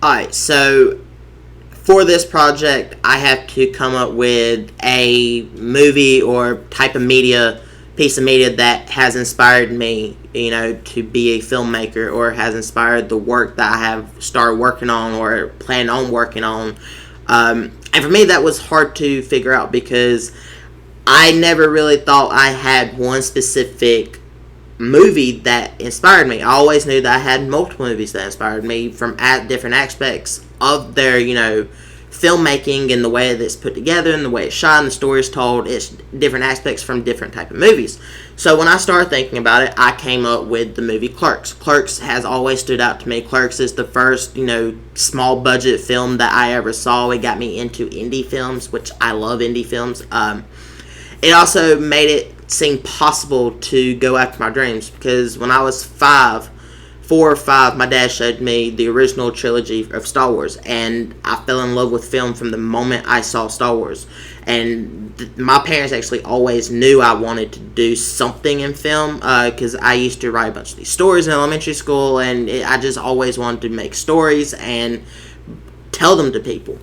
Alright, so for this project, I have to come up with a movie or type of media, piece of media that has inspired me, to be a filmmaker, or has inspired the work that I have started working on or plan on working on. And for me, that was hard to figure out because I never really thought I had one specific movie that inspired me. I always knew that I had multiple movies that inspired me from different aspects of their, filmmaking and the way that it's put together and the way it's shot and the story is told. It's different aspects from different type of movies. So when I started thinking about it, I came up with the movie Clerks. Clerks has always stood out to me. Clerks is the first, small budget film that I ever saw. It got me into indie films, which I love indie films. It also made it seem possible to go after my dreams, because when I was 4 or 5, my dad showed me the original trilogy of Star Wars, and I fell in love with film from the moment I saw Star Wars. And my parents actually always knew I wanted to do something in film, because I used to write a bunch of these stories in elementary school, and I just always wanted to make stories and tell them to people.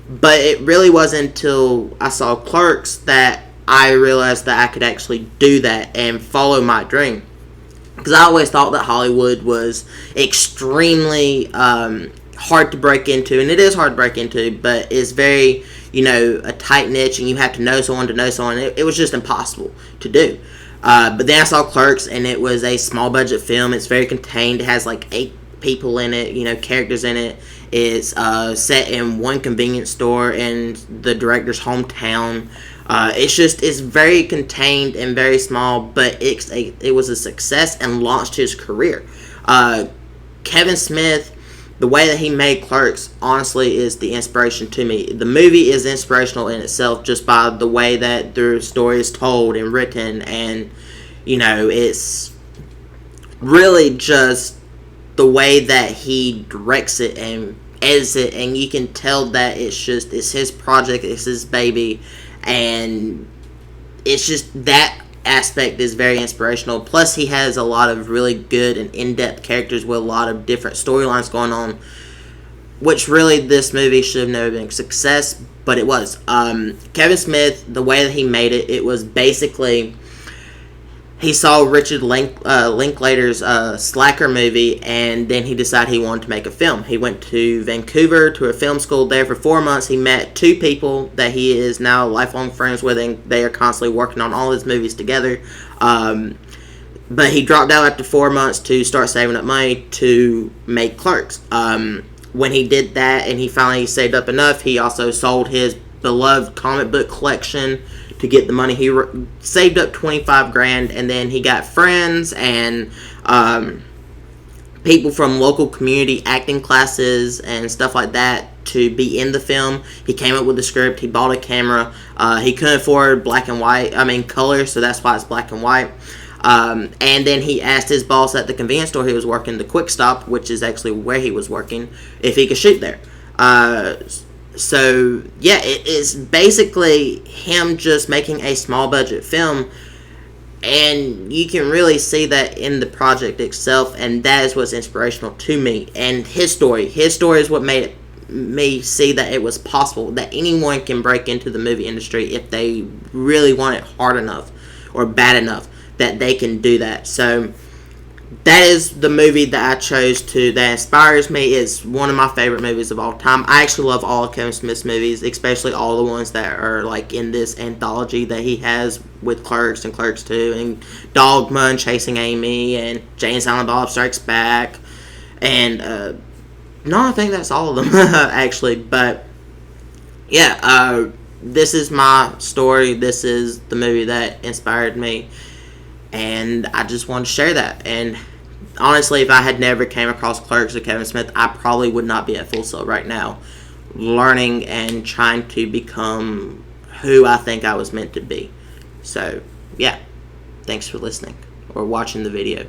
But it really wasn't until I saw Clerks that I realized that I could actually do that and follow my dream. Because I always thought that Hollywood was extremely hard to break into, and it is hard to break into, but it's very, a tight niche, and you have to know someone to know someone. It was just impossible to do. But then I saw Clerks, and it was a small budget film. It's very contained. It has like 8 people in it, characters in it. It's set in one convenience store in the director's hometown. It's very contained and very small, but it was a success and launched his career. Kevin Smith, the way that he made Clerks, honestly, is the inspiration to me. The movie is inspirational in itself just by the way that the story is told and written, and, it's really just the way that he directs it and edits it, and you can tell that it's his project, it's his baby. And it's just that aspect is very inspirational. Plus, he has a lot of really good and in-depth characters with a lot of different storylines going on, which really this movie should have never been a success, but it was. Kevin Smith, the way that he made it, it was basically, he saw Richard Linklater's Slacker movie, and then he decided he wanted to make a film. He went to Vancouver to a film school there for 4 months. He met 2 people that he is now lifelong friends with, and they are constantly working on all his movies together. But he dropped out after 4 months to start saving up money to make Clerks. When he did that and he finally saved up enough, he also sold his beloved comic book collection to get the money. He saved up $25,000, and then he got friends and people from local community acting classes and stuff like that to be in the film. He came up with the script. He bought a camera. He couldn't afford color, so that's why it's black and white. And then he asked his boss at the convenience store he was working, the Quick Stop, which is actually where he was working, if he could shoot there. So, yeah, it is basically him just making a small budget film, and you can really see that in the project itself, and that is what's inspirational to me. And his story is what made me see that it was possible, that anyone can break into the movie industry if they really want it hard enough or bad enough, that they can do that. So that is the movie that I chose that inspires me. It's one of my favorite movies of all time. I actually love all of Kevin Smith's movies, especially all the ones that are like in this anthology that he has with Clerks and Clerks 2 and Dogma and Chasing Amy and Jay and Silent Bob Strikes Back. And no, I think that's all of them actually. But yeah, this is my story. This is the movie that inspired me. And I just wanted to share that. And honestly, if I had never came across Clerks or Kevin Smith, I probably would not be at Full Sail right now, learning and trying to become who I think I was meant to be. So, yeah. Thanks for listening or watching the video.